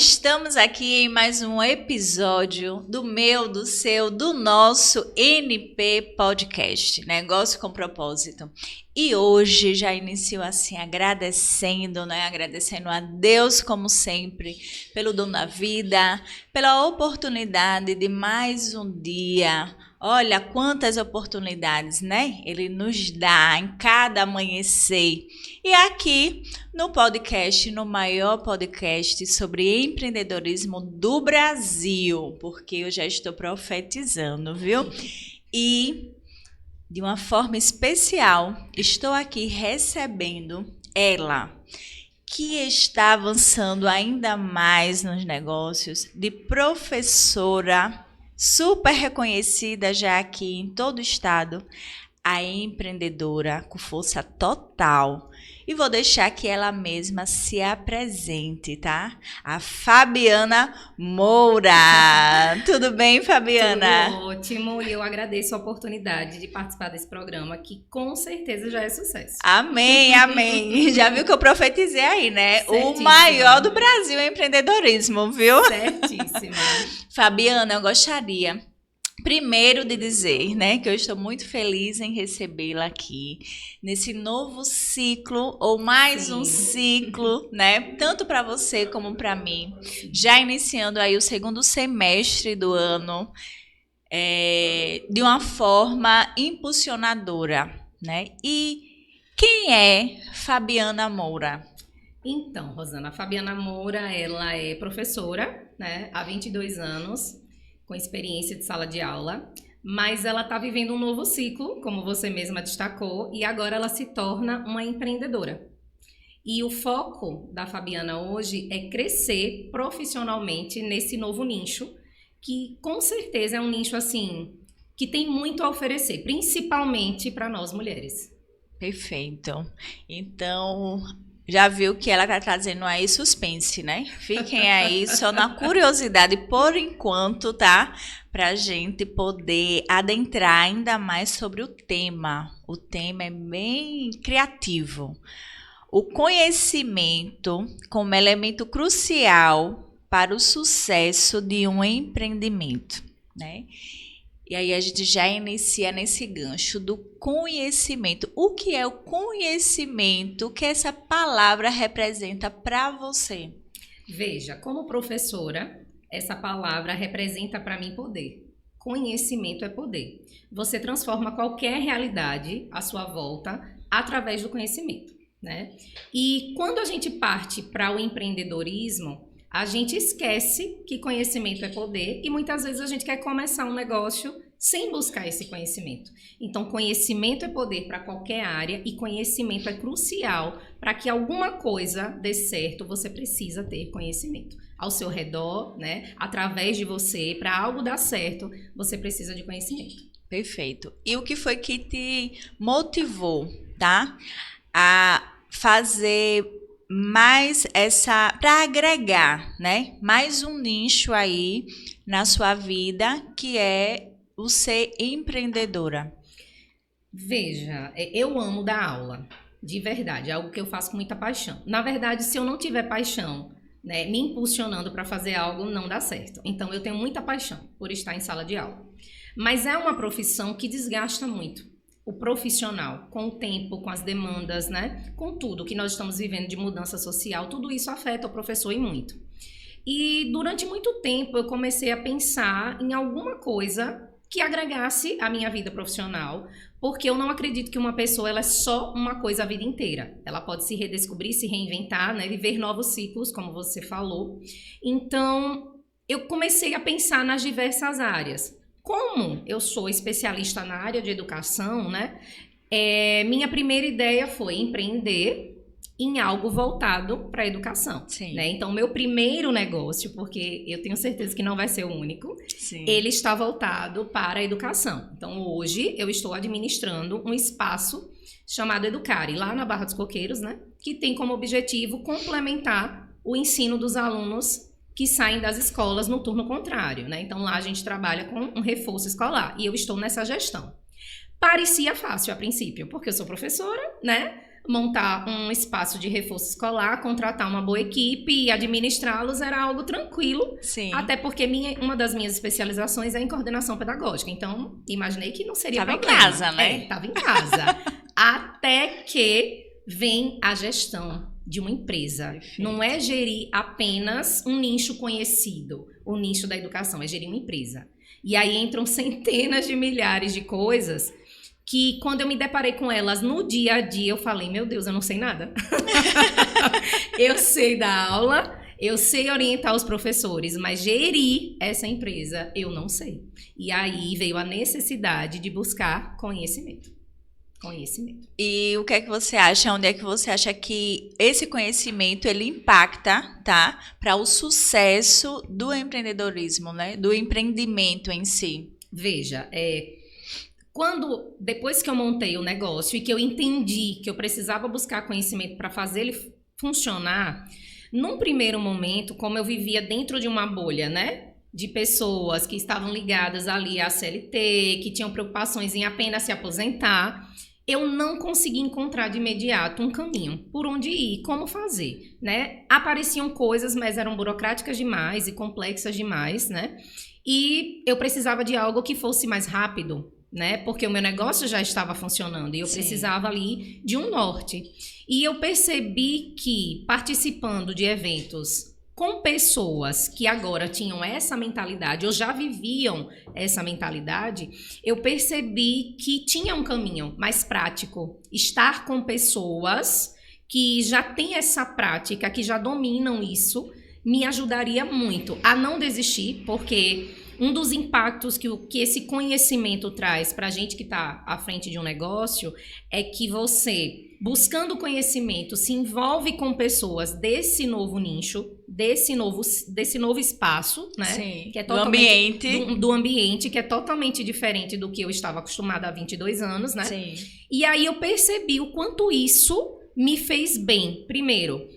estamos aqui em mais um episódio do meu, do seu, do nosso NP Podcast, Negócio com Propósito. E hoje já inicio assim agradecendo, Agradecendo a Deus, como sempre, pelo dom da vida, pela oportunidade de mais um dia. Olha quantas oportunidades, Ele nos dá em cada amanhecer. E aqui no podcast, no maior podcast sobre empreendedorismo do Brasil, porque eu já estou profetizando, viu? E de uma forma especial, estou aqui recebendo ela, que está avançando ainda mais nos negócios, de professora super reconhecida já aqui em todo o estado, a empreendedora com força total. E vou deixar que ela mesma se apresente, tá? A Fabiana Moura. Tudo bem, Fabiana? Tudo ótimo, e eu agradeço a oportunidade de participar desse programa, que com certeza já é sucesso. Amém, amém. Já viu que eu profetizei aí, Certíssima. O maior do Brasil é empreendedorismo, viu? Certíssima. Fabiana, eu gostaria primeiro de dizer, que eu estou muito feliz em recebê-la aqui nesse novo ciclo, ou mais um ciclo, Tanto para você como para mim, já iniciando aí o segundo semestre do ano, de uma forma impulsionadora, E quem é Fabiana Moura? Então, Rosana, a Fabiana Moura, ela é professora, há 22 anos, com experiência de sala de aula, mas ela está vivendo um novo ciclo, como você mesma destacou, e agora ela se torna uma empreendedora. E o foco da Fabiana hoje é crescer profissionalmente nesse novo nicho, que com certeza é um nicho assim que tem muito a oferecer, principalmente para nós mulheres. Perfeito. Então, já viu que ela está trazendo aí suspense, Fiquem aí só na curiosidade por enquanto, tá? Pra gente poder adentrar ainda mais sobre o tema. O tema é bem criativo. O conhecimento como elemento crucial para o sucesso de um empreendimento, E aí a gente já inicia nesse gancho do conhecimento. O que é o conhecimento? O que essa palavra representa para você? Veja, como professora, essa palavra representa para mim poder. Conhecimento é poder. Você transforma qualquer realidade à sua volta através do conhecimento, E quando a gente parte para o empreendedorismo, a gente esquece que conhecimento é poder e muitas vezes a gente quer começar um negócio sem buscar esse conhecimento. Então, conhecimento é poder para qualquer área e conhecimento é crucial para que alguma coisa dê certo, você precisa ter conhecimento. Ao seu redor, através de você, para algo dar certo, você precisa de conhecimento. Perfeito. E o que foi que te motivou, a fazer mais para agregar, mais um nicho aí na sua vida, que é o ser empreendedora? Veja, eu amo dar aula, de verdade, é algo que eu faço com muita paixão. Na verdade, se eu não tiver paixão, me impulsionando para fazer algo, não dá certo. Então, eu tenho muita paixão por estar em sala de aula. Mas é uma profissão que desgasta muito o profissional, com o tempo, com as demandas, com tudo que nós estamos vivendo de mudança social, tudo isso afeta o professor e muito. E durante muito tempo eu comecei a pensar em alguma coisa que agregasse à minha vida profissional, porque eu não acredito que uma pessoa ela é só uma coisa a vida inteira. Ela pode se redescobrir, se reinventar, viver novos ciclos, como você falou. Então, eu comecei a pensar nas diversas áreas. Como eu sou especialista na área de educação, minha primeira ideia foi empreender em algo voltado para a educação. Então, meu primeiro negócio, porque eu tenho certeza que não vai ser o único, ele está voltado para a educação. Então, hoje, eu estou administrando um espaço chamado Educare, lá na Barra dos Coqueiros, que tem como objetivo complementar o ensino dos alunos que saem das escolas no turno contrário, Então, lá a gente trabalha com um reforço escolar e eu estou nessa gestão. Parecia fácil a princípio, porque eu sou professora, montar um espaço de reforço escolar, contratar uma boa equipe e administrá-los era algo tranquilo. Sim. Até porque uma das minhas especializações é em coordenação pedagógica. Então, imaginei que não seria Tava problema. em casa, né? Tava em casa. Até que vem a gestão de uma empresa. Perfeito. Não é gerir apenas um nicho conhecido, o nicho da educação, é gerir uma empresa. E aí entram centenas de milhares de coisas que quando eu me deparei com elas no dia a dia, eu falei, meu Deus, eu não sei nada. Eu sei dar aula, eu sei orientar os professores, mas gerir essa empresa, eu não sei. E aí veio a necessidade de buscar conhecimento. E o que é que você acha? Onde é que você acha que esse conhecimento ele impacta, tá? Para o sucesso do empreendedorismo, né? Do empreendimento em si. Veja, depois que eu montei o negócio e que eu entendi que eu precisava buscar conhecimento para fazer ele funcionar, num primeiro momento, como eu vivia dentro de uma bolha, né? De pessoas que estavam ligadas ali à CLT, que tinham preocupações em apenas se aposentar, eu não consegui encontrar de imediato um caminho por onde ir, como fazer, né? Apareciam coisas, mas eram burocráticas demais e complexas demais, né? E eu precisava de algo que fosse mais rápido, né? Porque o meu negócio já estava funcionando e eu precisava ali de um norte. E eu percebi que participando de eventos com pessoas que agora tinham essa mentalidade, ou já viviam essa mentalidade, eu percebi que tinha um caminho mais prático. Estar com pessoas que já têm essa prática, que já dominam isso, me ajudaria muito a não desistir, porque um dos impactos que esse conhecimento traz para a gente que está à frente de um negócio é que você, buscando conhecimento, se envolve com pessoas desse novo nicho, desse novo espaço, né? Sim, que é do ambiente. do ambiente, que é totalmente diferente do que eu estava acostumada há 22 anos, né? Sim. E aí eu percebi o quanto isso me fez bem. Primeiro,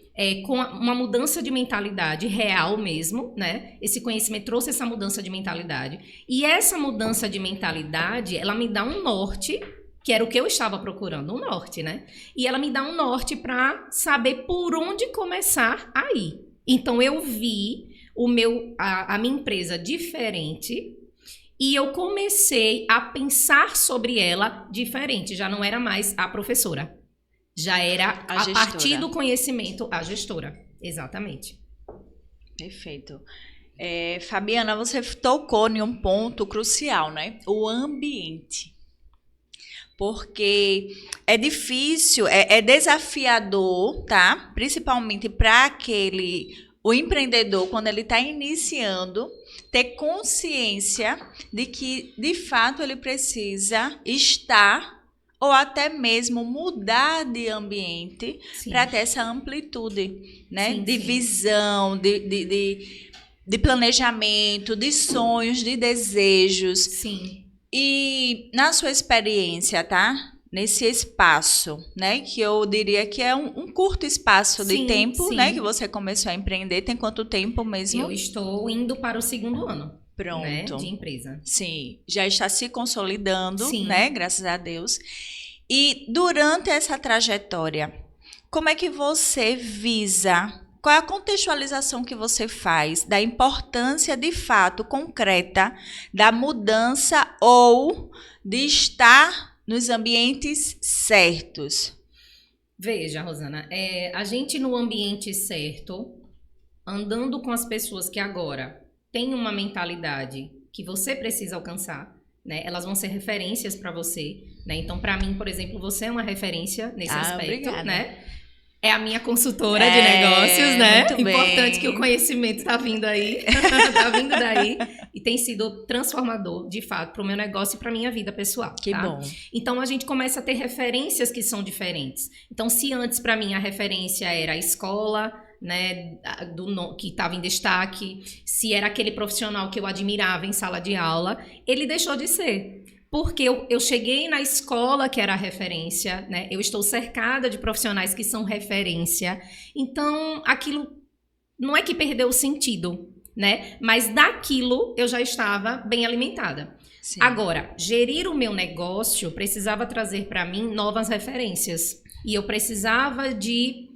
com uma mudança de mentalidade real mesmo, né? Esse conhecimento trouxe essa mudança de mentalidade. E essa mudança de mentalidade, ela me dá um norte, que era o que eu estava procurando, um norte, né? E ela me dá um norte para saber por onde começar a ir. Então, eu vi a minha empresa diferente e eu comecei a pensar sobre ela diferente. Já não era mais a professora. Já era, a partir do conhecimento, a gestora. Exatamente. Perfeito. Fabiana, você tocou em um ponto crucial, né? O ambiente. Porque é difícil, é desafiador, tá? Principalmente para o empreendedor, quando ele está iniciando, ter consciência de que, de fato, ele precisa estar ou até mesmo mudar de ambiente para ter essa amplitude, né? Sim, de visão, de planejamento, de sonhos, de desejos. Sim. E na sua experiência, tá? Nesse espaço, né? Que eu diria que é um curto espaço de tempo, né? Que você começou a empreender. Tem quanto tempo mesmo? Eu estou indo para o 2º ano. Pronto. Né, de empresa. Sim, já está se consolidando, Sim. né? Graças a Deus. E durante essa trajetória, como é que você visa? Qual é a contextualização que você faz da importância de fato concreta da mudança ou de estar nos ambientes certos? Veja, Rosana, a gente no ambiente certo, andando com as pessoas que agora têm uma mentalidade que você precisa alcançar, né? Elas vão ser referências para você, né? Então, para mim, por exemplo, você é uma referência nesse aspecto, obrigada. Né? É a minha consultora de negócios, né? Muito Importante bem. que o conhecimento está vindo aí, tá vindo daí e tem sido transformador, de fato, para o meu negócio e para minha vida pessoal. Que bom. Então a gente começa a ter referências que são diferentes. Então, se antes para mim a referência era a escola, né, que estava em destaque, se era aquele profissional que eu admirava em sala de aula, ele deixou de ser. Porque eu cheguei na escola que era a referência, né? Eu estou cercada de profissionais que são referência. Então, aquilo não é que perdeu o sentido, né? Mas daquilo eu já estava bem alimentada. Sim. Agora, gerir o meu negócio precisava trazer para mim novas referências. E eu precisava de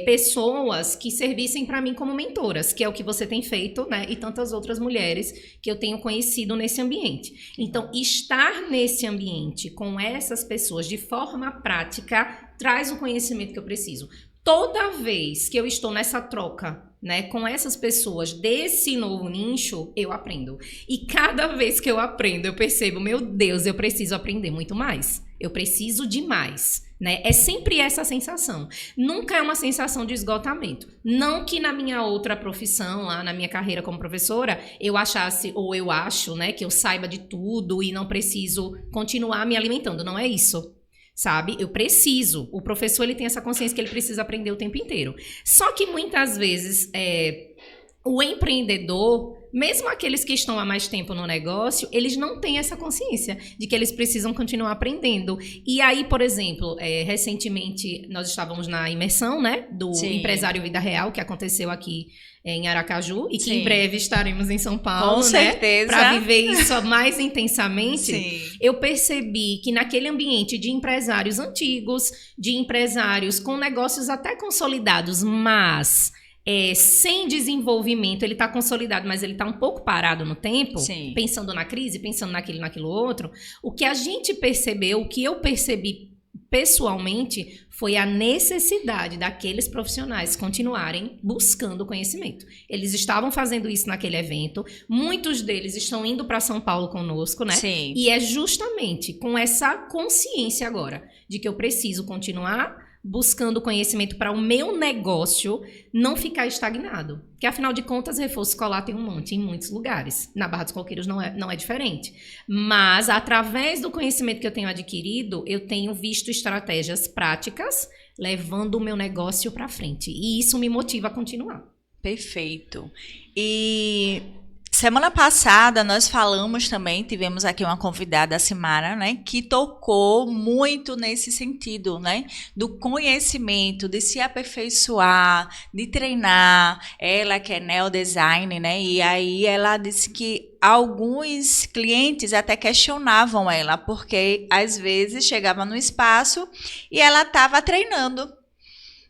pessoas que servissem para mim como mentoras, que é o que você tem feito, né? E tantas outras mulheres que eu tenho conhecido nesse ambiente. Então, estar nesse ambiente com essas pessoas de forma prática traz o conhecimento que eu preciso. Toda vez que eu estou nessa troca, né, com essas pessoas desse novo nicho, eu aprendo. E cada vez que eu aprendo, eu percebo, meu Deus, eu preciso aprender muito mais. Eu preciso de mais, né? É sempre essa sensação. Nunca é uma sensação de esgotamento. Não que na minha outra profissão, lá na minha carreira como professora, eu achasse, ou eu acho, né, que eu saiba de tudo e não preciso continuar me alimentando. Não é isso. Sabe? Eu preciso. O professor, ele tem essa consciência que ele precisa aprender o tempo inteiro. Só que muitas vezes o empreendedor, mesmo aqueles que estão há mais tempo no negócio, eles não têm essa consciência de que eles precisam continuar aprendendo. E aí, por exemplo, recentemente nós estávamos na imersão, né, do Sim. Empresário Vida Real, que aconteceu aqui em Aracaju, e que Sim. em breve estaremos em São Paulo, Com certeza. Para viver isso mais intensamente. Sim. Eu percebi que naquele ambiente de empresários antigos, de empresários com negócios até consolidados, mas sem desenvolvimento, ele está consolidado, mas ele está um pouco parado no tempo, Sim. pensando na crise, pensando naquilo outro. O que a gente percebeu, o que eu percebi pessoalmente, foi a necessidade daqueles profissionais continuarem buscando conhecimento. Eles estavam fazendo isso naquele evento, muitos deles estão indo para São Paulo conosco, né? Sim. E é justamente com essa consciência agora de que eu preciso continuar buscando conhecimento para o meu negócio não ficar estagnado. Porque, afinal de contas, reforço escolar tem um monte em muitos lugares. Na Barra dos Coqueiros não é diferente. Mas, através do conhecimento que eu tenho adquirido, eu tenho visto estratégias práticas levando o meu negócio para frente. E isso me motiva a continuar. Perfeito. E semana passada nós falamos também, tivemos aqui uma convidada, a Simara, né, que tocou muito nesse sentido, né, do conhecimento, de se aperfeiçoar, de treinar. Ela que é neodesign, né, e aí ela disse que alguns clientes até questionavam ela, porque às vezes chegava no espaço e ela estava treinando.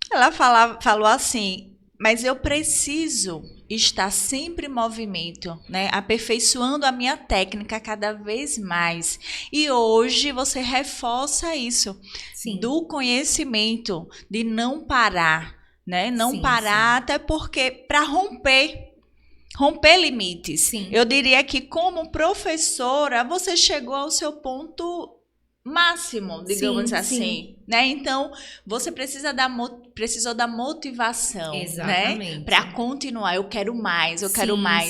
Ela falou assim: mas eu preciso estar sempre em movimento, né? Aperfeiçoando a minha técnica cada vez mais. E hoje você reforça isso. Sim. Do conhecimento, de não parar, né? Não Sim, parar, até porque para romper limites. Sim. Eu diria que como professora, você chegou ao seu ponto máximo, digamos assim, né? Então, você precisou da motivação, exatamente, né? Para continuar, eu quero mais.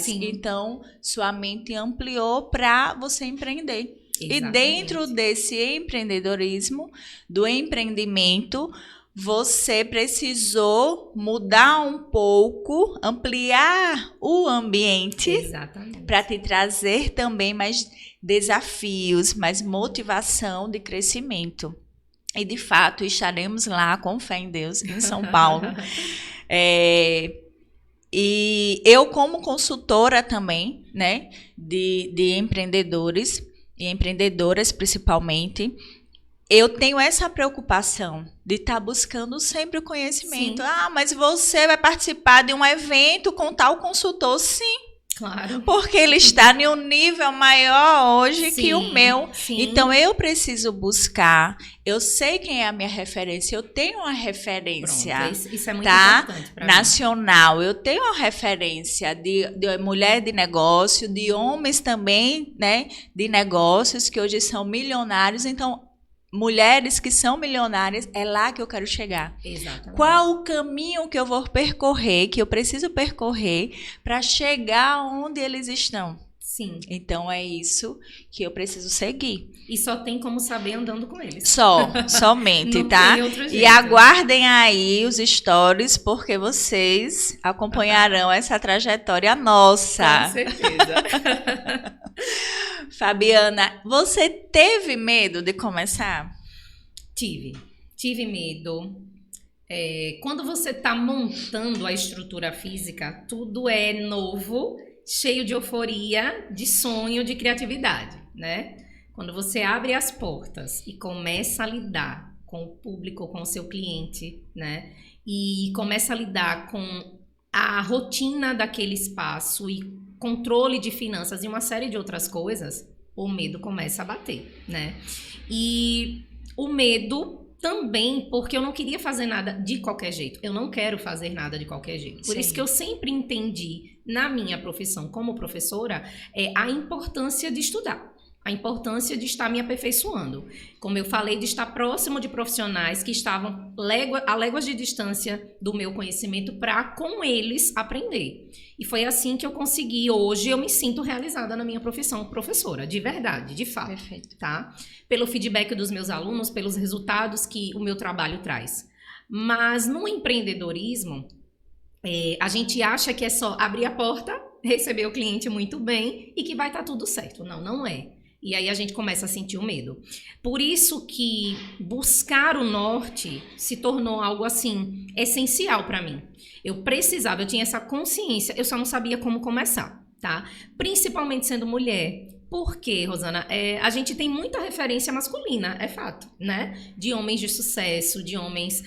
Sim. Então, sua mente ampliou para você empreender. Exatamente. E dentro desse empreendedorismo, do empreendimento, você precisou mudar um pouco, ampliar o ambiente para te trazer também mais desafios, mais motivação de crescimento. E, de fato, estaremos lá, com fé em Deus, em São Paulo. E eu, como consultora também, né, de empreendedores e empreendedoras, principalmente, eu tenho essa preocupação de estar buscando sempre o conhecimento. Sim. Ah, mas você vai participar de um evento com tal consultor? Sim. Claro. Porque ele está em um nível maior hoje que o meu. Sim. Então, eu preciso buscar. Eu sei quem é a minha referência. Eu tenho uma referência. Pronto, isso é muito importante para nacional. Eu tenho uma referência de mulher de negócio, de homens também, né, de negócios, que hoje são milionários. Então, mulheres que são milionárias, é lá que eu quero chegar. Exatamente. Qual o caminho que eu vou percorrer, que eu preciso percorrer para chegar onde eles estão? Sim. Então é isso que eu preciso seguir. E só tem como saber andando com eles. Somente, não tá? Tem outro jeito. E aguardem aí os stories, porque vocês acompanharão essa trajetória nossa. Com certeza. Fabiana, você teve medo de começar? Tive medo. Quando você está montando a estrutura física, tudo é novo, cheio de euforia, de sonho, de criatividade, né? Quando você abre as portas e começa a lidar com o público, com o seu cliente, né? E começa a lidar com a rotina daquele espaço e controle de finanças e uma série de outras coisas, o medo começa a bater, né? E o medo também, porque eu não queria fazer nada de qualquer jeito. Eu não quero fazer nada de qualquer jeito. Por isso que eu sempre entendi, na minha profissão como professora, a importância de estudar. A importância de estar me aperfeiçoando. Como eu falei, de estar próximo de profissionais que estavam a léguas de distância do meu conhecimento para, com eles, aprender. E foi assim que eu consegui. Hoje, eu me sinto realizada na minha profissão professora, de verdade, de fato. Perfeito. Tá? Pelo feedback dos meus alunos, pelos resultados que o meu trabalho traz. Mas no empreendedorismo, a gente acha que é só abrir a porta, receber o cliente muito bem e que vai estar tudo certo. Não, não é. E aí a gente começa a sentir o medo. Por isso que buscar o norte se tornou algo assim, essencial para mim. Eu tinha essa consciência, eu só não sabia como começar, tá? Principalmente sendo mulher. Por quê, Rosana? A gente tem muita referência masculina, é fato, né? De homens de sucesso, de homens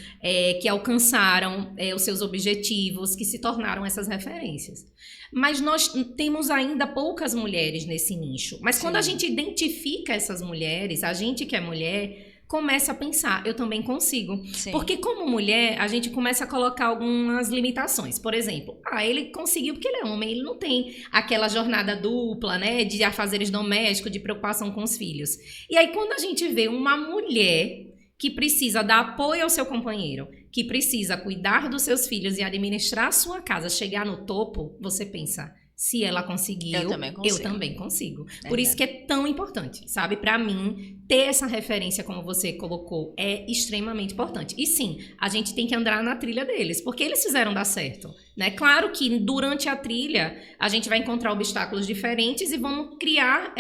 que alcançaram os seus objetivos, que se tornaram essas referências. Mas nós temos ainda poucas mulheres nesse nicho. Mas Sim. Quando a gente identifica essas mulheres, a gente que é mulher, começa a pensar, eu também consigo. Sim. Porque como mulher, a gente começa a colocar algumas limitações. Por exemplo, ele conseguiu porque ele é homem, ele não tem aquela jornada dupla, né, de afazeres domésticos, de preocupação com os filhos. E aí, quando a gente vê uma mulher que precisa dar apoio ao seu companheiro, que precisa cuidar dos seus filhos e administrar a sua casa, chegar no topo, você pensa, se ela conseguiu, eu também consigo. Por isso que é tão importante, sabe? Para mim, ter essa referência, como você colocou, é extremamente importante. E sim, a gente tem que andar na trilha deles, porque eles fizeram dar certo, né? Claro que durante a trilha, a gente vai encontrar obstáculos diferentes e vamos criar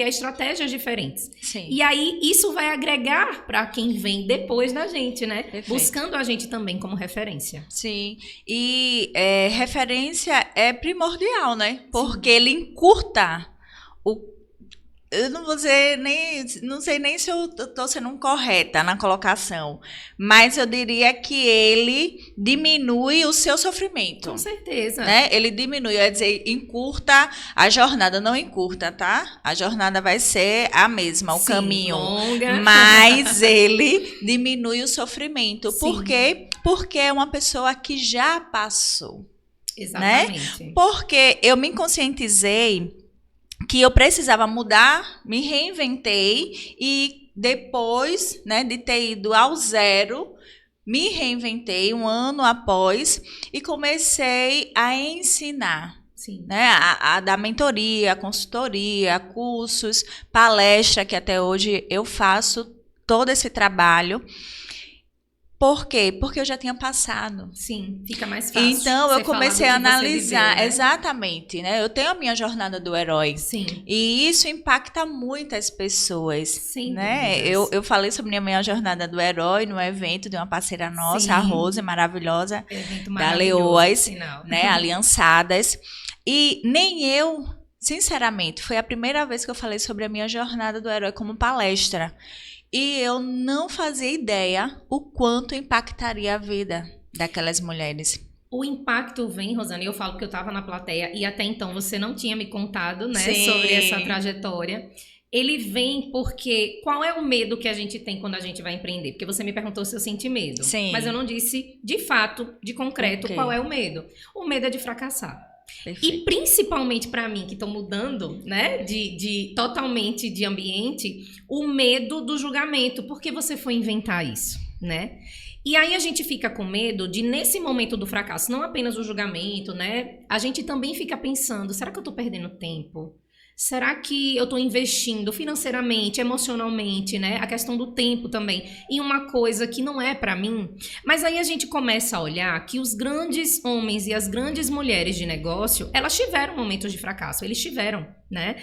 estratégias diferentes. Sim. E aí, isso vai agregar para quem vem depois da gente, né? Perfeito. Buscando a gente também como referência. Sim, e referência é primordial, né? Porque Sim. ele encurta eu não sei nem se eu estou sendo correta na colocação, mas eu diria que ele diminui o seu sofrimento. Com certeza. Né? Ele diminui, eu ia dizer, encurta a jornada, não encurta, tá? A jornada vai ser a mesma, o caminho. Longa. Mas ele diminui o sofrimento. Sim. Por quê? Porque é uma pessoa que já passou. Exatamente. Né? Porque eu me conscientizei que eu precisava mudar, me reinventei e depois, né, de ter ido ao zero, me reinventei um ano após e comecei a ensinar. Sim. Né, a dar mentoria, consultoria, cursos, palestra, que até hoje eu faço todo esse trabalho. Por quê? Porque eu já tinha passado. Sim, fica mais fácil. Então, eu comecei a analisar, viveu, né? Exatamente, né? Eu tenho a minha jornada do herói. Sim. E isso impacta muitas pessoas. Sim. Né? Eu falei sobre a minha jornada do herói no evento de uma parceira nossa, Sim. a Rose, maravilhosa, da Leoas, né? Aliançadas. E nem eu, sinceramente, foi a primeira vez que eu falei sobre a minha jornada do herói como palestra. E eu não fazia ideia o quanto impactaria a vida daquelas mulheres. O impacto vem, Rosana, e eu falo que eu estava na plateia e até então você não tinha me contado, né, sobre essa trajetória. Ele vem porque qual é o medo que a gente tem quando a gente vai empreender? Porque você me perguntou se eu senti medo. Sim. Mas eu não disse, de fato, de concreto, qual é o medo. O medo é de fracassar. Perfeito. E principalmente para mim, que estou mudando, né, totalmente de ambiente, o medo do julgamento, porque você foi inventar isso, né? E aí a gente fica com medo de, nesse momento do fracasso, não apenas o julgamento, né? A gente também fica pensando, será que eu estou perdendo tempo? Será que eu estou investindo financeiramente, emocionalmente, né? A questão do tempo também, em uma coisa que não é para mim. Mas aí a gente começa a olhar que os grandes homens e as grandes mulheres de negócio, elas tiveram momentos de fracasso, eles tiveram, né?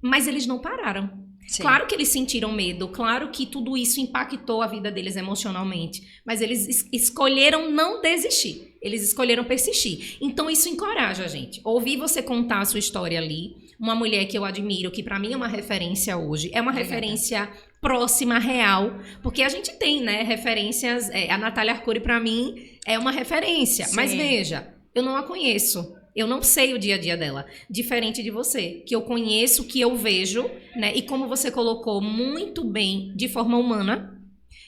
Mas eles não pararam. Sim. Claro que eles sentiram medo, claro que tudo isso impactou a vida deles emocionalmente, mas eles escolheram não desistir, eles escolheram persistir. Então isso encoraja a gente. Ouvir você contar a sua história ali, uma mulher que eu admiro, que para mim é uma referência hoje, é uma referência próxima, real, porque a gente tem, né, referências, a Natália Arcuri para mim é uma referência, Sim. mas veja, eu não a conheço, eu não sei o dia a dia dela, diferente de você, que eu conheço, que eu vejo, né, e como você colocou muito bem, de forma humana,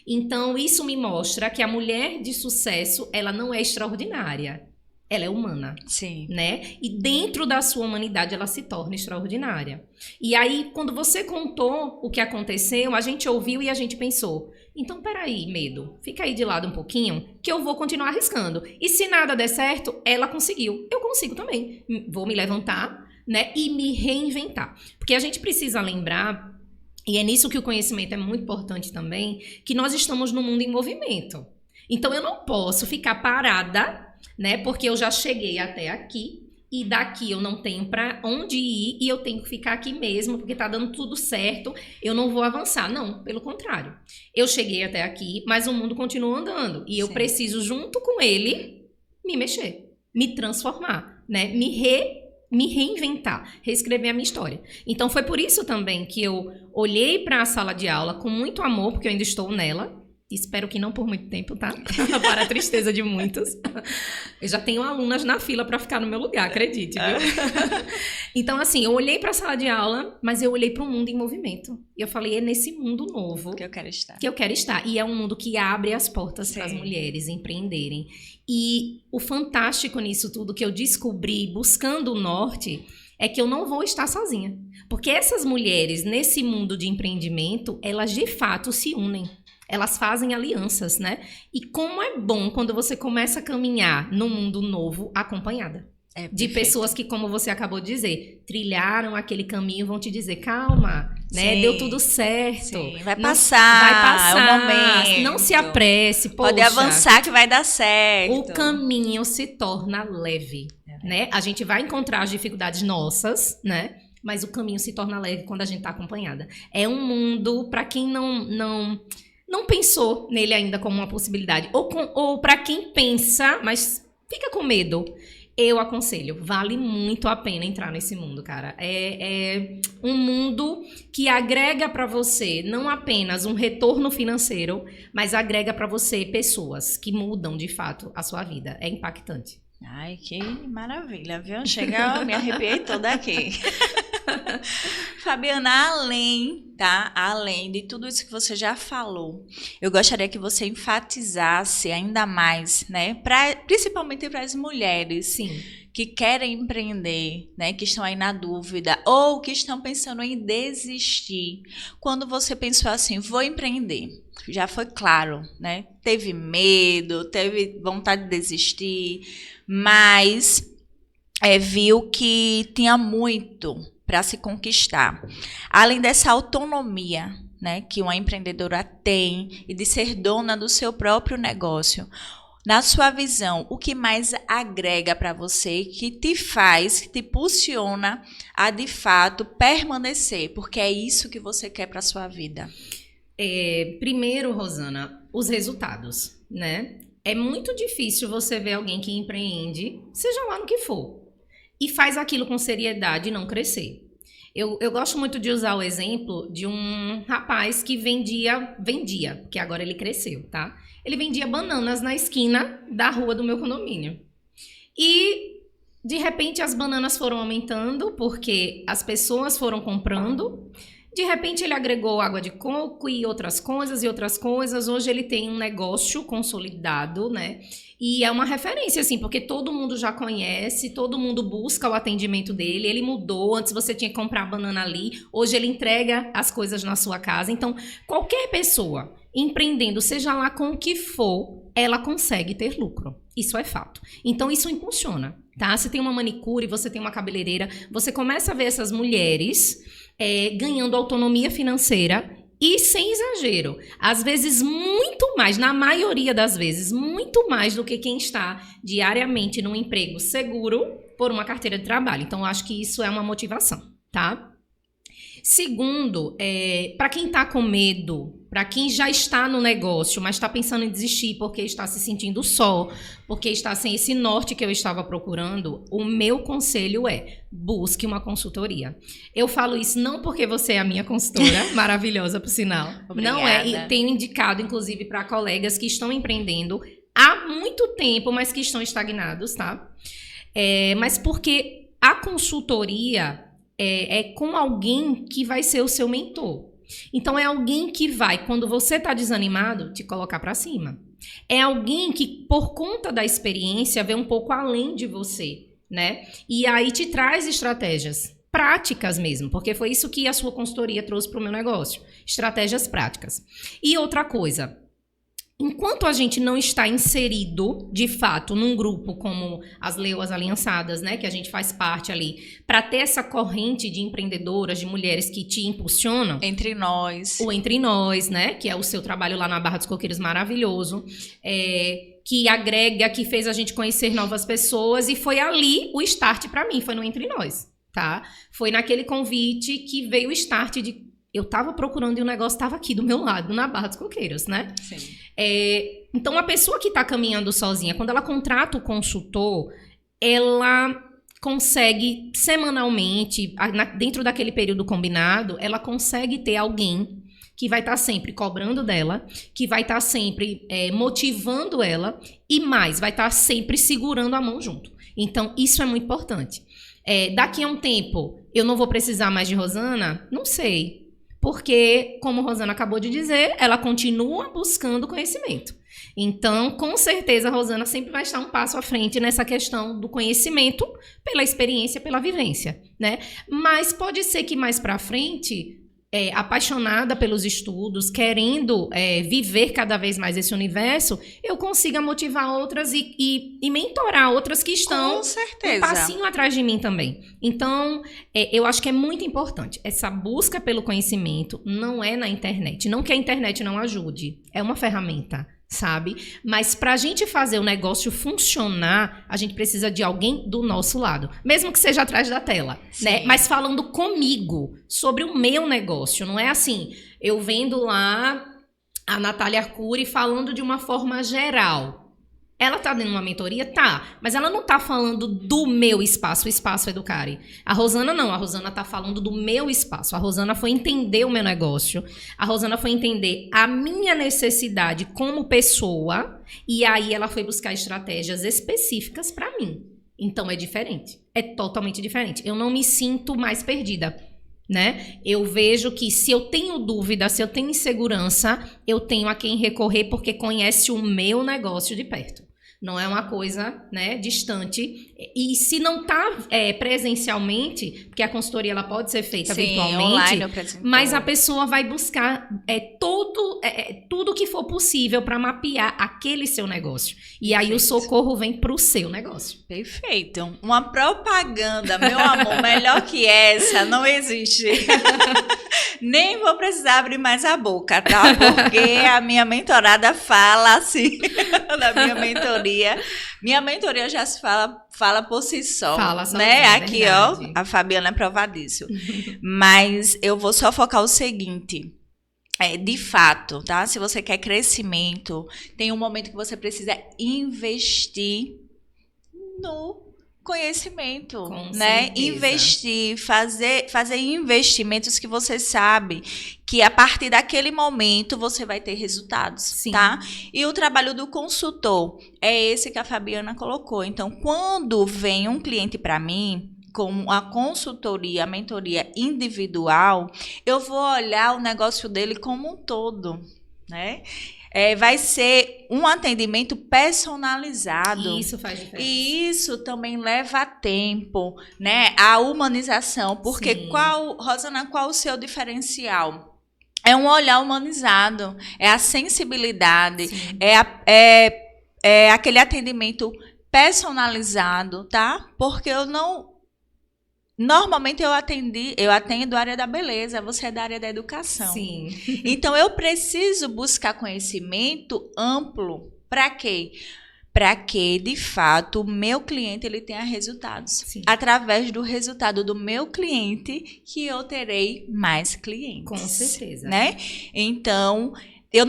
então isso me mostra que a mulher de sucesso, ela não é extraordinária, ela é humana. Sim. Né? E dentro da sua humanidade ela se torna extraordinária. E aí, quando você contou o que aconteceu, a gente ouviu e a gente pensou, então peraí, medo, fica aí de lado um pouquinho, que eu vou continuar arriscando. E se nada der certo, ela conseguiu. Eu consigo também. Vou me levantar, né? E me reinventar. Porque a gente precisa lembrar, e é nisso que o conhecimento é muito importante também, que nós estamos num mundo em movimento. Então eu não posso ficar parada, né? Porque eu já cheguei até aqui e daqui eu não tenho para onde ir e eu tenho que ficar aqui mesmo porque tá dando tudo certo, eu não vou avançar. Não, pelo contrário. Eu cheguei até aqui, mas o mundo continua andando e eu Sim. preciso, junto com ele, me mexer, me transformar, né? Me reinventar, reescrever a minha história. Então foi por isso também que eu olhei para a sala de aula com muito amor, porque eu ainda estou nela. Espero que não por muito tempo, tá? Para a tristeza de muitos. Eu já tenho alunas na fila para ficar no meu lugar, acredite, viu? Então, assim, eu olhei para a sala de aula, mas eu olhei para um mundo em movimento. E eu falei, é nesse mundo novo Que eu quero estar. que eu quero estar. E é um mundo que abre as portas para as Sim. mulheres empreenderem. E o fantástico nisso tudo que eu descobri buscando o norte é que eu não vou estar sozinha. Porque essas mulheres, nesse mundo de empreendimento, elas de fato se unem. Elas fazem alianças, né? E como é bom quando você começa a caminhar num mundo novo acompanhada. É De perfeito. pessoas que, como você acabou de dizer, trilharam aquele caminho, vão te dizer, calma, né? Sim. Deu tudo certo. Sim, vai Não- passar, vai passar. é o momento. Não se apresse, poxa. Pode avançar que vai dar certo. O caminho se torna leve, né? A gente vai encontrar as dificuldades nossas, né? Mas o caminho se torna leve quando a gente tá acompanhada. É um mundo, para quem não pensou nele ainda como uma possibilidade, ou para quem pensa, mas fica com medo, eu aconselho, vale muito a pena entrar nesse mundo, cara. É um mundo que agrega para você não apenas um retorno financeiro, mas agrega para você pessoas que mudam de fato a sua vida. É impactante. Ai, que maravilha, viu? Chega, me arrepiei toda aqui. Fabiana, além de tudo isso que você já falou, eu gostaria que você enfatizasse ainda mais, né? Principalmente para as mulheres Sim. que querem empreender, né? Que estão aí na dúvida ou que estão pensando em desistir. Quando você pensou assim, vou empreender, já foi claro, né? Teve medo, teve vontade de desistir, mas viu que tinha muito para se conquistar. Além dessa autonomia, né, que uma empreendedora tem e de ser dona do seu próprio negócio, na sua visão, o que mais agrega para você, que te faz, que te impulsiona a, de fato, permanecer? Porque é isso que você quer para a sua vida. Primeiro, Rosana, os resultados, né? É muito difícil você ver alguém que empreende, seja lá no que for, e faz aquilo com seriedade e não crescer. Eu gosto muito de usar o exemplo de um rapaz que vendia, porque agora ele cresceu, tá? Ele vendia bananas na esquina da rua do meu condomínio. E, de repente, as bananas foram aumentando porque as pessoas foram comprando. De repente, ele agregou água de coco e outras coisas. Hoje ele tem um negócio consolidado, né? E é uma referência, assim, porque todo mundo já conhece, todo mundo busca o atendimento dele. Ele mudou, antes você tinha que comprar banana ali. Hoje ele entrega as coisas na sua casa. Então, qualquer pessoa empreendendo, seja lá com o que for, ela consegue ter lucro. Isso é fato. Então, isso impulsiona, tá? Você tem uma manicure, você tem uma cabeleireira, você começa a ver essas mulheres ganhando autonomia financeira e, sem exagero, às vezes muito mais, na maioria das vezes, muito mais do que quem está diariamente num emprego seguro por uma carteira de trabalho. Então, eu acho que isso é uma motivação, tá? Segundo, para quem está com medo, para quem já está no negócio, mas está pensando em desistir porque está se sentindo só, porque está sem esse norte que eu estava procurando, o meu conselho é: busque uma consultoria. Eu falo isso não porque você é a minha consultora, maravilhosa por sinal. Obrigada. Não é, e tenho indicado inclusive para colegas que estão empreendendo há muito tempo, mas que estão estagnados, tá? Mas porque a consultoria é com alguém que vai ser o seu mentor. Então, é alguém que vai, quando você está desanimado, te colocar para cima. É alguém que, por conta da experiência, vê um pouco além de você, né? E aí te traz estratégias práticas mesmo, porque foi isso que a sua consultoria trouxe para o meu negócio. Estratégias práticas. E outra coisa, enquanto a gente não está inserido, de fato, num grupo como as Leoas Aliançadas, né, que a gente faz parte ali, para ter essa corrente de empreendedoras, de mulheres que te impulsionam. Entre nós. O Entre Nós, né, que é o seu trabalho lá na Barra dos Coqueiros maravilhoso, que agrega, que fez a gente conhecer novas pessoas, e foi ali o start para mim, foi no Entre Nós, tá? Foi naquele convite que veio o start de... Eu estava procurando e o negócio estava aqui do meu lado, na Barra dos Coqueiros, né? Sim. Então, a pessoa que está caminhando sozinha, quando ela contrata o consultor, ela consegue semanalmente, dentro daquele período combinado, ela consegue ter alguém que vai estar sempre cobrando dela, que vai estar sempre motivando ela e mais, vai estar sempre segurando a mão junto. Então, isso é muito importante. Daqui a um tempo, eu não vou precisar mais de Rosana? Não sei. Porque, como a Rosana acabou de dizer, ela continua buscando conhecimento. Então, com certeza, a Rosana sempre vai estar um passo à frente nessa questão do conhecimento, pela experiência, pela vivência, né? Mas pode ser que mais para frente, apaixonada pelos estudos, querendo viver cada vez mais esse universo, eu consiga motivar outras e mentorar outras que estão Com certeza. um passinho atrás de mim também. Então, eu acho que é muito importante. Essa busca pelo conhecimento não é na internet. Não que a internet não ajude. É uma ferramenta, sabe? Mas para a gente fazer o negócio funcionar, a gente precisa de alguém do nosso lado. Mesmo que seja atrás da tela, né? Mas falando comigo sobre o meu negócio. Não é assim, eu vendo lá a Natália Arcuri falando de uma forma geral. Ela tá dando uma mentoria? Tá. Mas ela não tá falando do meu espaço. O espaço é do Cari. A Rosana não. A Rosana tá falando do meu espaço. A Rosana foi entender o meu negócio. A Rosana foi entender a minha necessidade como pessoa. E aí ela foi buscar estratégias específicas para mim. Então é diferente. É totalmente diferente. Eu não me sinto mais perdida, né? Eu vejo que se eu tenho dúvida, se eu tenho insegurança, eu tenho a quem recorrer porque conhece o meu negócio de perto. Não é uma coisa, né, distante. E se não está presencialmente, porque a consultoria ela pode ser feita virtualmente, online, mas a pessoa vai buscar tudo que for possível para mapear aquele seu negócio. E aí o socorro vem para o seu negócio. Perfeito. Uma propaganda, meu amor, melhor que essa não existe. Nem vou precisar abrir mais a boca, tá? Porque a minha mentorada fala assim, da minha mentoria. Minha mentoria já se fala por si só, fala só, né? Aqui, verdade. ó, a Fabiana é prova disso. Mas eu vou só focar o seguinte. De fato, tá? Se você quer crescimento, tem um momento que você precisa investir no conhecimento, Com né? certeza. Investir, fazer investimentos que você sabe que a partir daquele momento você vai ter resultados, Sim. tá? E o trabalho do consultor é esse que a Fabiana colocou. Então, quando vem um cliente para mim com a consultoria, a mentoria individual, eu vou olhar o negócio dele como um todo, né? Vai ser um atendimento personalizado. Isso faz diferença. E isso também leva tempo, né? A humanização. Porque Sim. Rosana, qual o seu diferencial? É um olhar humanizado, é a sensibilidade, Sim. é aquele atendimento personalizado, tá? Porque normalmente eu atendo a área da beleza, você é da área da educação. Sim. Então, eu preciso buscar conhecimento amplo. Para quê? para que, de fato, o meu cliente ele tenha resultados. Sim. Através do resultado do meu cliente, que eu terei mais clientes. Com certeza. Né? Então, eu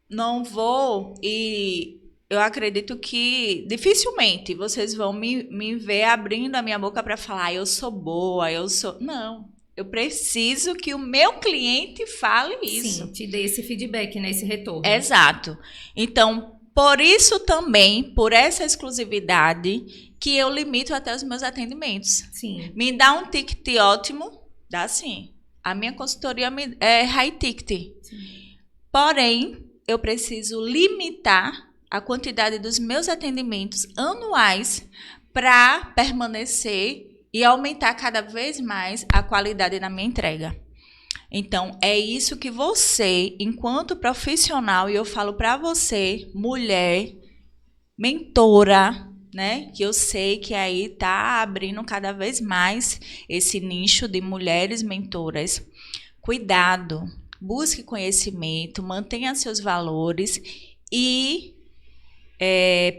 não vou e eu acredito que dificilmente vocês vão me ver abrindo a minha boca para falar, eu sou boa, eu sou... Não. Eu preciso que o meu cliente fale isso. Sim, te dê esse feedback, né? Esse retorno. Exato. Então, por isso também, por essa exclusividade, que eu limito até os meus atendimentos. Sim. Me dá um ticket ótimo? Dá sim. A minha consultoria é high ticket. Sim. Porém, eu preciso limitar a quantidade dos meus atendimentos anuais para permanecer e aumentar cada vez mais a qualidade na minha entrega. Então, é isso que você, enquanto profissional, e eu falo para você, mulher, mentora, né? Que eu sei que aí tá abrindo cada vez mais esse nicho de mulheres mentoras. Cuidado, busque conhecimento, mantenha seus valores e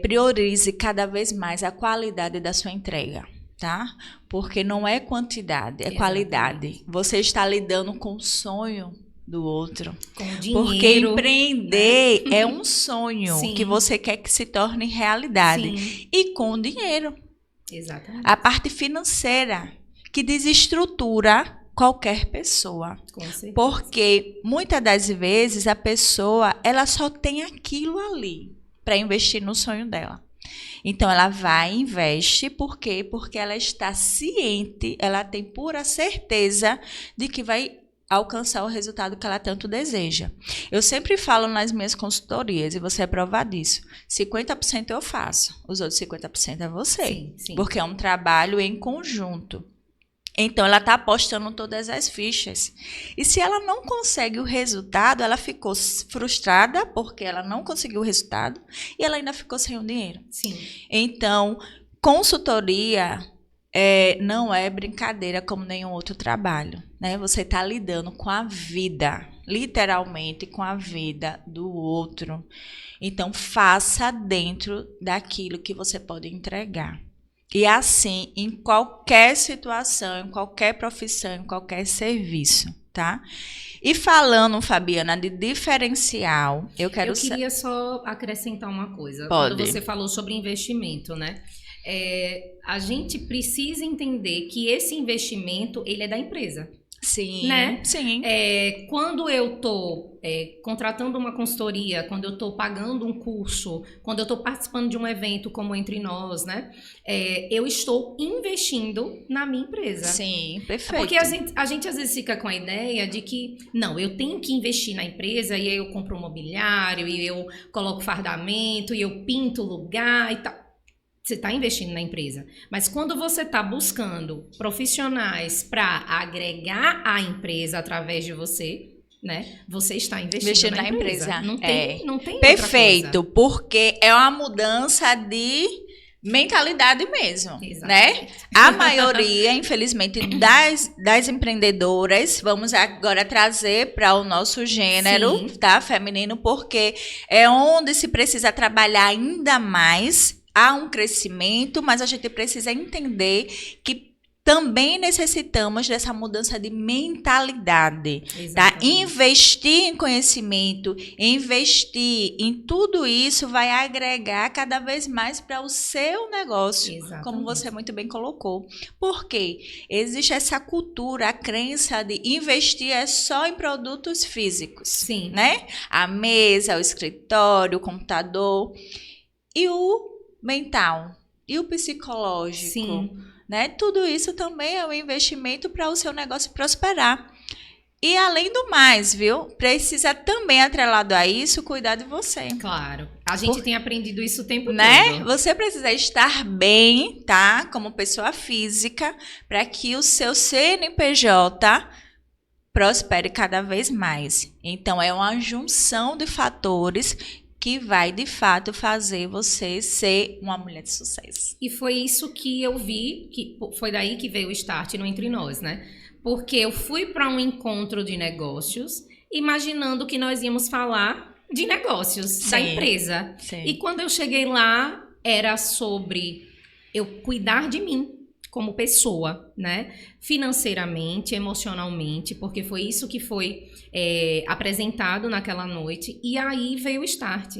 priorize cada vez mais a qualidade da sua entrega. Tá? Porque não é quantidade, é qualidade. Você está lidando com o sonho do outro. Com o dinheiro. Porque empreender é um sonho Sim. que você quer que se torne realidade. Sim. E com dinheiro. Exatamente. A parte financeira, que desestrutura qualquer pessoa. Com certeza. Porque muitas das vezes a pessoa ela só tem aquilo ali para investir no sonho dela. Então, ela vai e investe, por quê? Porque ela está ciente, ela tem pura certeza de que vai alcançar o resultado que ela tanto deseja. Eu sempre falo nas minhas consultorias, e você é prova disso, 50% eu faço, os outros 50% é você. Sim, sim. Porque é um trabalho em conjunto. Então, ela está apostando todas as fichas. E se ela não consegue o resultado, ela ficou frustrada porque ela não conseguiu o resultado e ela ainda ficou sem o dinheiro. Sim. Então, consultoria não é brincadeira como nenhum outro trabalho. Né? Você está lidando com a vida, literalmente com a vida do outro. Então, faça dentro daquilo que você pode entregar. E assim, em qualquer situação, em qualquer profissão, em qualquer serviço, tá? E falando, Fabiana, de diferencial, eu queria só acrescentar uma coisa. Pode. Quando você falou sobre investimento, né? A gente precisa entender que esse investimento, ele é da empresa. Sim, né? Sim. Quando eu estou contratando uma consultoria, quando eu estou pagando um curso, quando eu estou participando de um evento como Entre Nós, né? Eu estou investindo na minha empresa. Sim, perfeito. Porque a gente às vezes fica com a ideia de que, não, eu tenho que investir na empresa e aí eu compro um mobiliário, e eu coloco fardamento, e eu pinto o lugar e tal. Você está investindo na empresa. Mas quando você está buscando profissionais para agregar a empresa através de você, né? Você está investindo na empresa. Não tem perfeito, outra coisa. Porque é uma mudança de mentalidade mesmo, Exatamente. Né? A maioria, infelizmente, das empreendedoras, vamos agora trazer para o nosso gênero, tá? Feminino, porque é onde se precisa trabalhar ainda mais. Há um crescimento, mas a gente precisa entender que também necessitamos dessa mudança de mentalidade. Tá? Investir em conhecimento, investir em tudo isso vai agregar cada vez mais para o seu negócio, Exatamente. Como você muito bem colocou. Por quê? Existe essa cultura, a crença de investir é só em produtos físicos. Sim. Né? A mesa, o escritório, o computador e o mental e o psicológico, Sim. Né? Tudo isso também é um investimento para o seu negócio prosperar. E além do mais, viu? Precisa também, atrelado a isso, cuidar de você. Claro. A gente tem aprendido isso o tempo né? todo. Você precisa estar bem, tá? Como pessoa física, para que o seu CNPJ prospere cada vez mais. Então, é uma junção de fatores que vai, de fato, fazer você ser uma mulher de sucesso. E foi isso que eu vi, que foi daí que veio o start no Entre Nós, né? Porque eu fui para um encontro de negócios, imaginando que nós íamos falar de negócios da Sim. empresa. Sim. E quando eu cheguei lá, era sobre eu cuidar de mim como pessoa, né? Financeiramente, emocionalmente, porque foi isso que foi apresentado naquela noite. E aí veio o start,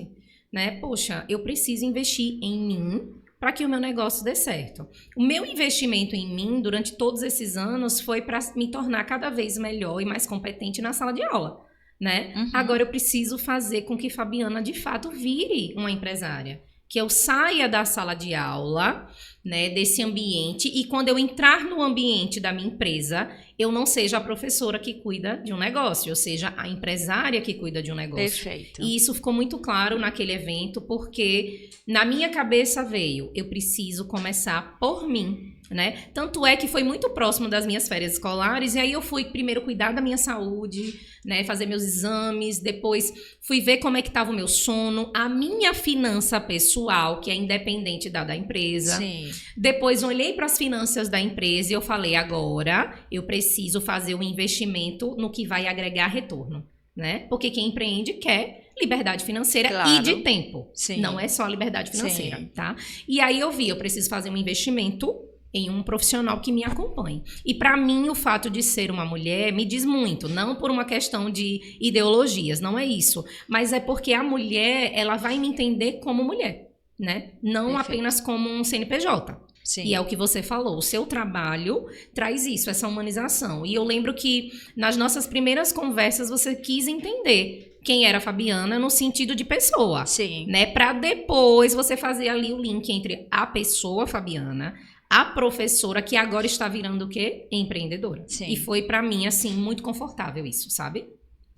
né? Poxa, eu preciso investir em mim para que o meu negócio dê certo. O meu investimento em mim durante todos esses anos foi para me tornar cada vez melhor e mais competente na sala de aula, né? Uhum. Agora eu preciso fazer com que Fabiana de fato vire uma empresária. Que eu saia da sala de aula, né, desse ambiente, e quando eu entrar no ambiente da minha empresa, eu não seja a professora que cuida de um negócio, eu seja a empresária que cuida de um negócio. Perfeito. E isso ficou muito claro naquele evento, porque na minha cabeça veio, eu preciso começar por mim, né? Tanto é que foi muito próximo das minhas férias escolares, e aí eu fui primeiro cuidar da minha saúde, né, fazer meus exames, depois fui ver como é que estava o meu sono, a minha finança pessoal, que é independente da empresa. Sim. Depois olhei para as finanças da empresa e eu falei, agora eu preciso fazer um investimento no que vai agregar retorno, né? Porque quem empreende quer liberdade financeira Claro. e de tempo. Sim. Não é só liberdade financeira, Sim. tá? E aí eu preciso fazer um investimento em um profissional que me acompanhe. E para mim, o fato de ser uma mulher me diz muito, não por uma questão de ideologias, não é isso, mas é porque a mulher, ela vai me entender como mulher, né? Não Perfeito. apenas como um CNPJ. Sim. E é o que você falou, o seu trabalho traz isso, essa humanização. E eu lembro que nas nossas primeiras conversas você quis entender quem era a Fabiana no sentido de pessoa, Sim. né? Para depois você fazer ali o link entre a pessoa Fabiana, a professora que agora está virando o quê? Empreendedora. Sim. E foi para mim, assim, muito confortável isso, sabe?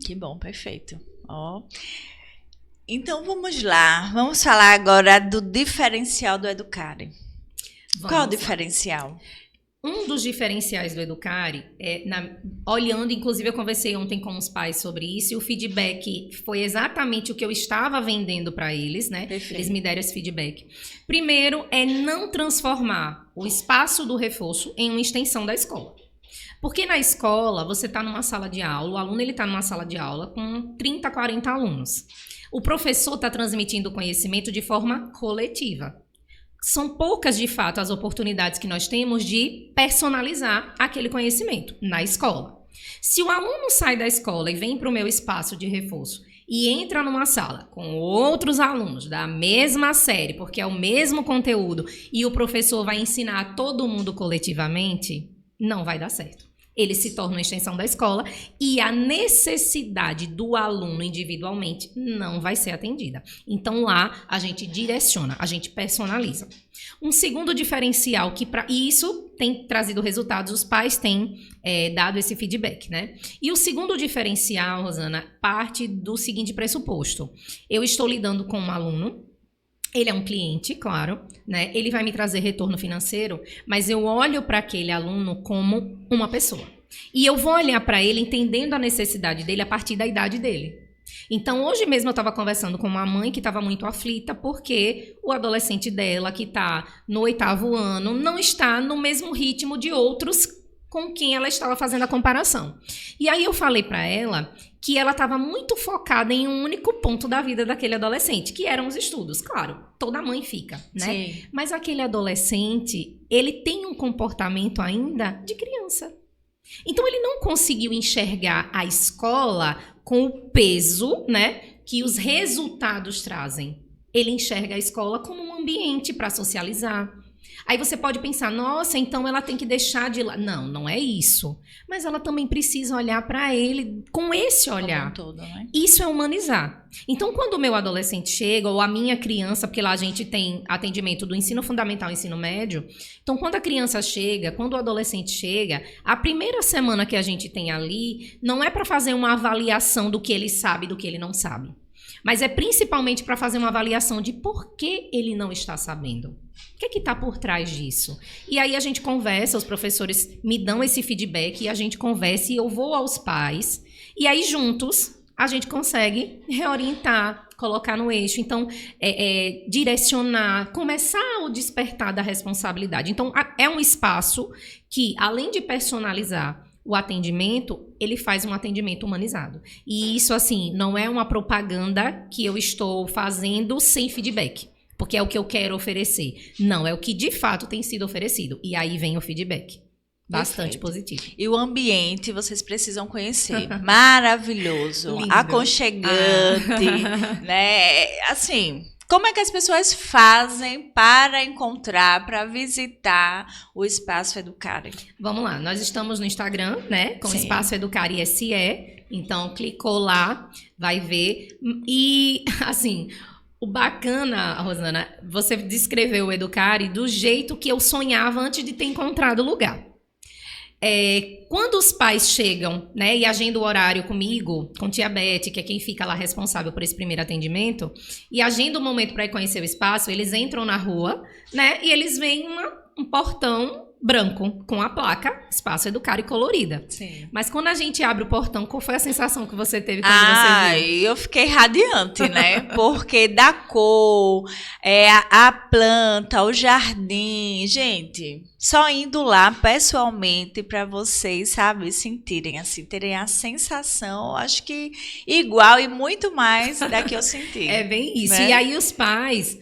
Que bom, perfeito. Ó. Então vamos lá. Vamos falar agora do diferencial do Educare. Qual é o Vamos lá. diferencial? Um dos diferenciais do Educare, olhando, inclusive eu conversei ontem com os pais sobre isso, e o feedback foi exatamente o que eu estava vendendo para eles, né? Perfeito. Eles me deram esse feedback. Primeiro, é não transformar o espaço do reforço em uma extensão da escola. Porque na escola, você está numa sala de aula, o aluno está numa sala de aula com 30, 40 alunos. O professor está transmitindo o conhecimento de forma coletiva. São poucas, de fato, as oportunidades que nós temos de personalizar aquele conhecimento na escola. Se o aluno sai da escola e vem para o meu espaço de reforço e entra numa sala com outros alunos da mesma série, porque é o mesmo conteúdo, e o professor vai ensinar a todo mundo coletivamente, não vai dar certo. Ele se torna uma extensão da escola e a necessidade do aluno individualmente não vai ser atendida. Então lá a gente direciona, a gente personaliza. Um segundo diferencial e isso tem trazido resultados, os pais têm dado esse feedback, né? E o segundo diferencial, Rosana, parte do seguinte pressuposto. Eu estou lidando com um aluno, ele é um cliente, claro, né? Ele vai me trazer retorno financeiro, mas eu olho para aquele aluno como uma pessoa. E eu vou olhar para ele entendendo a necessidade dele a partir da idade dele. Então, hoje mesmo eu estava conversando com uma mãe que estava muito aflita porque o adolescente dela, que está no 8º ano, não está no mesmo ritmo de outros com quem ela estava fazendo a comparação. E aí eu falei para ela que ela estava muito focada em um único ponto da vida daquele adolescente, que eram os estudos. Claro, toda mãe fica, né? Sim. Mas aquele adolescente, ele tem um comportamento ainda de criança. Então, ele não conseguiu enxergar a escola com o peso, né, que os resultados trazem. Ele enxerga a escola como um ambiente para socializar. Aí você pode pensar, nossa, então ela tem que deixar de lá. Não, não é isso. Mas ela também precisa olhar para ele com esse olhar. Todo, né? Isso é humanizar. Então, quando o meu adolescente chega, ou a minha criança, porque lá a gente tem atendimento do ensino fundamental ao ensino médio. Então, quando a criança chega, quando o adolescente chega, a primeira semana que a gente tem ali, não é para fazer uma avaliação do que ele sabe e do que ele não sabe. Mas é principalmente para fazer uma avaliação de por que ele não está sabendo. O que está por trás disso? E aí a gente conversa, os professores me dão esse feedback e a gente conversa e eu vou aos pais. E aí juntos a gente consegue reorientar, colocar no eixo. Então, direcionar, começar o despertar da responsabilidade. Então, é um espaço que, além de personalizar o atendimento, ele faz um atendimento humanizado. E isso, assim, não é uma propaganda que eu estou fazendo sem feedback, porque é o que eu quero oferecer. Não, é o que de fato tem sido oferecido. E aí vem o feedback. Bastante positivo. E o ambiente vocês precisam conhecer. Maravilhoso, Lindo. aconchegante, né? Assim, como é que as pessoas fazem para encontrar, para visitar o Espaço Educare? Vamos lá, nós estamos no Instagram, né? Com o Sim. Espaço Educare SE. Então, clicou lá, vai ver. E, assim, o bacana, Rosana, você descreveu o Educare do jeito que eu sonhava antes de ter encontrado o lugar. Quando os pais chegam, né, e agendam o horário comigo, com tia Beth, que é quem fica lá responsável por esse primeiro atendimento, e agendam um momento para ir conhecer o espaço, eles entram na rua, né, e eles veem um portão branco com a placa Espaço Educare colorida. Sim. Mas quando a gente abre o portão, qual foi a sensação que você teve quando você viu? Eu fiquei radiante, né? Porque da cor, a planta, o jardim, gente, só indo lá pessoalmente para vocês, sabe, sentirem assim, terem a sensação, acho que igual e muito mais da que eu senti. É bem isso. Né? E aí os pais,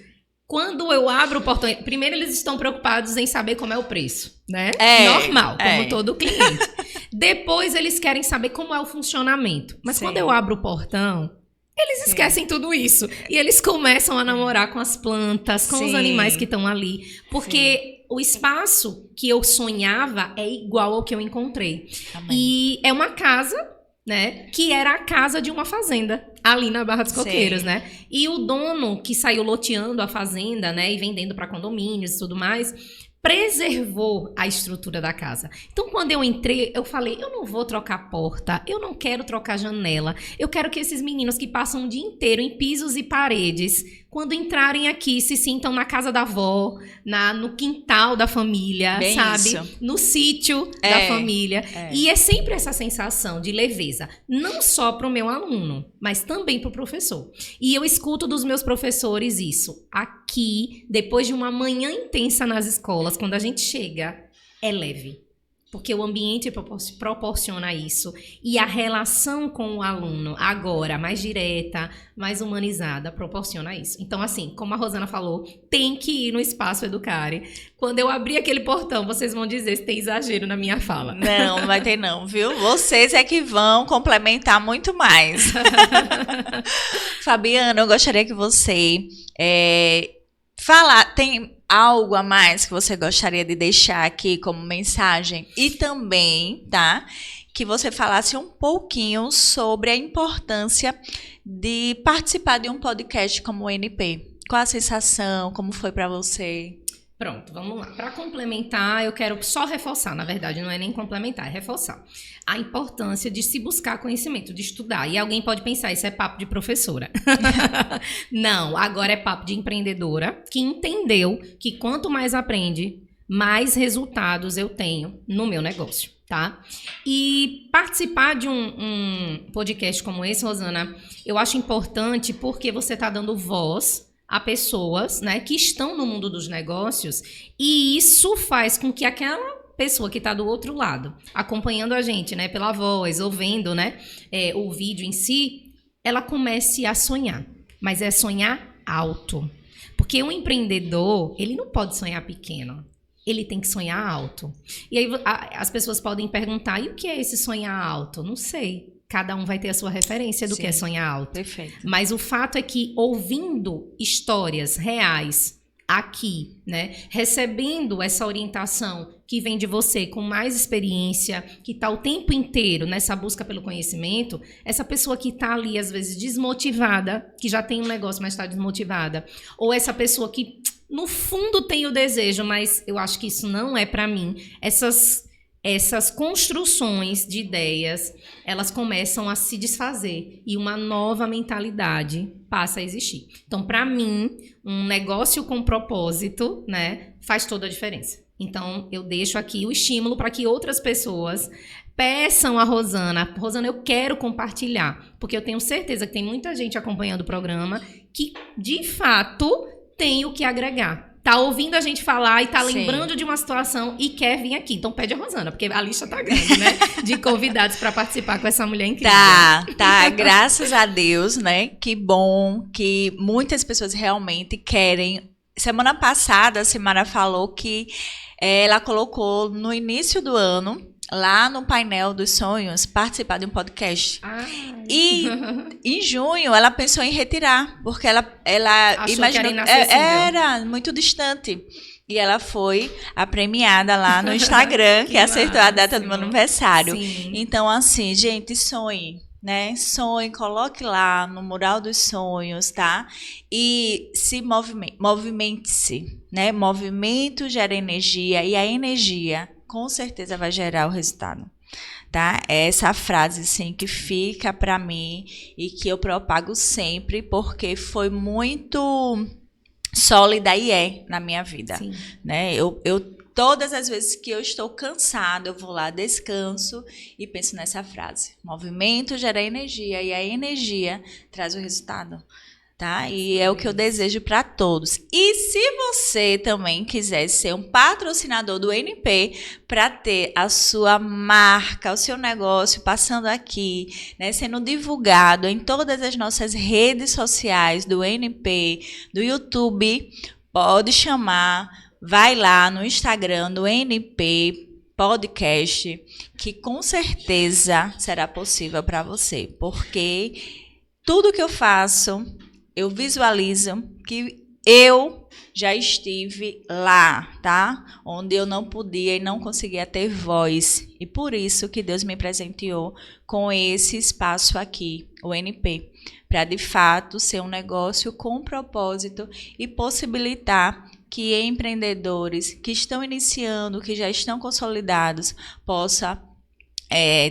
quando eu abro o portão, primeiro eles estão preocupados em saber como é o preço, né? Normal, como todo cliente. Depois eles querem saber como é o funcionamento. Mas quando eu abro o portão, eles esquecem tudo isso. E eles começam a namorar com as plantas, com os animais que estão ali. Porque o espaço que eu sonhava é igual ao que eu encontrei. Amém. E é uma casa, né, que era a casa de uma fazenda, ali na Barra dos Coqueiros, né? E o dono que saiu loteando a fazenda, né, e vendendo para condomínios e tudo mais, preservou a estrutura da casa. Então, quando eu entrei, eu falei, eu não vou trocar porta, eu não quero trocar janela, eu quero que esses meninos que passam o dia inteiro em pisos e paredes, quando entrarem aqui, se sintam na casa da avó, no quintal da família, bem sabe? Isso. No sítio da família. E é sempre essa sensação de leveza, não só para o meu aluno, mas também para o professor. E eu escuto dos meus professores isso. Aqui, depois de uma manhã intensa nas escolas, quando a gente chega, é leve. Porque o ambiente proporciona isso. E a relação com o aluno, agora mais direta, mais humanizada, proporciona isso. Então, assim, como a Rosana falou, tem que ir no Espaço Educare. Quando eu abrir aquele portão, vocês vão dizer se tem exagero na minha fala. Não vai ter não, viu? Vocês é que vão complementar muito mais. Fabiana, eu gostaria que você tem algo a mais que você gostaria de deixar aqui como mensagem e também, tá, que você falasse um pouquinho sobre a importância de participar de um podcast como o NP. Qual a sensação? Como foi para você? Pronto, vamos lá. Para complementar, eu quero só reforçar, na verdade, não é nem complementar, é reforçar a importância de se buscar conhecimento, de estudar. E alguém pode pensar, isso é papo de professora. Não, agora é papo de empreendedora que entendeu que quanto mais aprende, mais resultados eu tenho no meu negócio, tá? E participar de um podcast como esse, Rosana, eu acho importante porque você está dando voz a pessoas, né, que estão no mundo dos negócios, e isso faz com que aquela pessoa que está do outro lado, acompanhando a gente, né, pela voz, ou vendo, né, o vídeo em si, ela comece a sonhar, mas é sonhar alto, porque um empreendedor, ele não pode sonhar pequeno, ele tem que sonhar alto. E aí as pessoas podem perguntar, e o que é esse sonhar alto? Não sei. Cada um vai ter a sua referência do que é sonhar alto. Perfeito. Mas o fato é que ouvindo histórias reais aqui, né, recebendo essa orientação que vem de você com mais experiência, que está o tempo inteiro nessa busca pelo conhecimento, essa pessoa que está ali, às vezes, desmotivada, que já tem um negócio, mas está desmotivada, ou essa pessoa que, no fundo, tem o desejo, mas eu acho que isso não é para mim, essas construções de ideias, elas começam a se desfazer e uma nova mentalidade passa a existir. Então, para mim, um negócio com propósito, né, faz toda a diferença. Então, eu deixo aqui o estímulo para que outras pessoas peçam a Rosana, eu quero compartilhar, porque eu tenho certeza que tem muita gente acompanhando o programa que, de fato, tem o que agregar. tá ouvindo a gente falar e tá Sim. lembrando de uma situação e quer vir aqui. Então pede a Rosana, porque a lista tá grande, né? De convidados para participar com essa mulher incrível. Tá. Graças a Deus, né? Que bom que muitas pessoas realmente querem. Semana passada, a Simara falou que ela colocou no início do ano, lá no painel dos sonhos, participar de um podcast. E em junho ela pensou em retirar, porque ela achou imaginou que era muito distante. E ela foi a premiada lá no Instagram, que acertou a data do meu aniversário. Sim. Então, assim, gente, sonhe, né? Sonhe, coloque lá no mural dos sonhos, tá? E se movimente-se, né? Movimento gera energia e a energia com certeza vai gerar o resultado. Tá? É essa frase assim, que fica para mim e que eu propago sempre, porque foi muito sólida e na minha vida. Sim. Né? Eu todas as vezes que eu estou cansada, eu vou lá, descanso e penso nessa frase. Movimento gera energia e a energia traz o resultado. Tá? E é o que eu desejo para todos. E se você também quiser ser um patrocinador do NP para ter a sua marca, o seu negócio passando aqui, né, sendo divulgado em todas as nossas redes sociais do NP, do YouTube, pode chamar, vai lá no Instagram do NP Podcast, que com certeza será possível para você, porque tudo que eu faço, eu visualizo que eu já estive lá, tá? Onde eu não podia e não conseguia ter voz. E por isso que Deus me presenteou com esse espaço aqui, o NP, para de fato ser um negócio com propósito e possibilitar que empreendedores que estão iniciando, que já estão consolidados, possam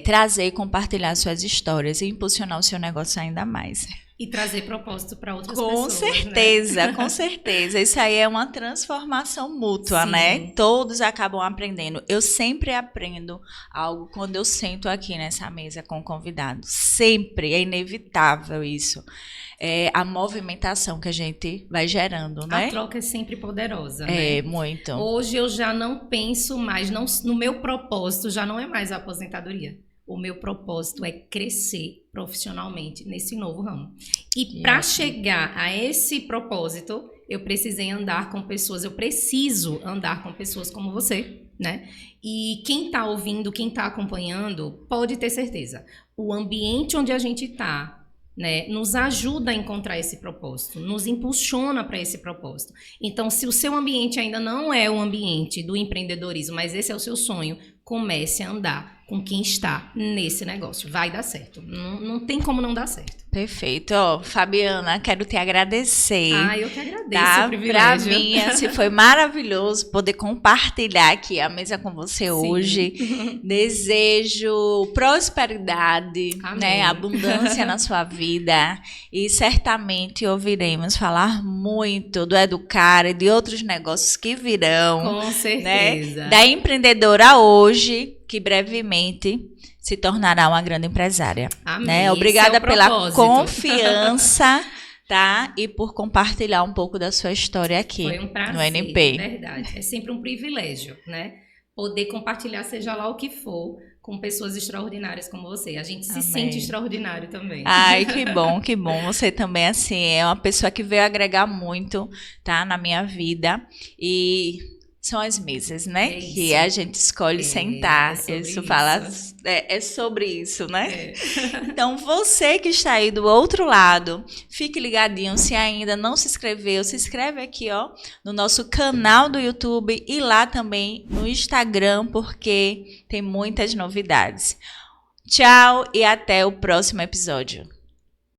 trazer e compartilhar suas histórias e impulsionar o seu negócio ainda mais. E trazer propósito para outras com pessoas. Certeza, né? Com certeza. Isso aí é uma transformação mútua, Sim. né? Todos acabam aprendendo. Eu sempre aprendo algo quando eu sento aqui nessa mesa com o convidado. Sempre. É inevitável isso. É a movimentação que a gente vai gerando, né? A troca é sempre poderosa, né? É, muito. Hoje eu já não penso mais, no meu propósito já não é mais a aposentadoria. O meu propósito é crescer profissionalmente nesse novo ramo. E para chegar a esse propósito, eu precisei andar com pessoas, eu preciso andar com pessoas como você, né? E quem está ouvindo, quem está acompanhando, pode ter certeza. O ambiente onde a gente está, né, nos ajuda a encontrar esse propósito, nos impulsiona para esse propósito. Então, se o seu ambiente ainda não é o ambiente do empreendedorismo, mas esse é o seu sonho, comece a andar com quem está nesse negócio. Vai dar certo. Não tem como não dar certo. Perfeito. Fabiana, quero te agradecer. Eu que agradeço, tá? o privilégio. Pra mim, assim, foi maravilhoso poder compartilhar aqui a mesa com você Sim. hoje. Desejo prosperidade, né? Abundância na sua vida. E certamente ouviremos falar muito do Educar e de outros negócios que virão. Com certeza. Né? Da empreendedora hoje, que brevemente se tornará uma grande empresária. Amém. Né? Obrigada pela propósito. confiança, tá? E por compartilhar um pouco da sua história aqui. Foi um prazer, no NP. Verdade. É sempre um privilégio, né? Poder compartilhar, seja lá o que for, com pessoas extraordinárias como você. A gente se sente extraordinário também. Ai, que bom, que bom. Você também, assim, é uma pessoa que veio agregar muito, tá? Na minha vida. E são as mesas, né? Que a gente escolhe sentar. É sobre isso, né? Então, você que está aí do outro lado, fique ligadinho. Se ainda não se inscreveu, se inscreve aqui, ó, no nosso canal do YouTube e lá também no Instagram, porque tem muitas novidades. Tchau e até o próximo episódio.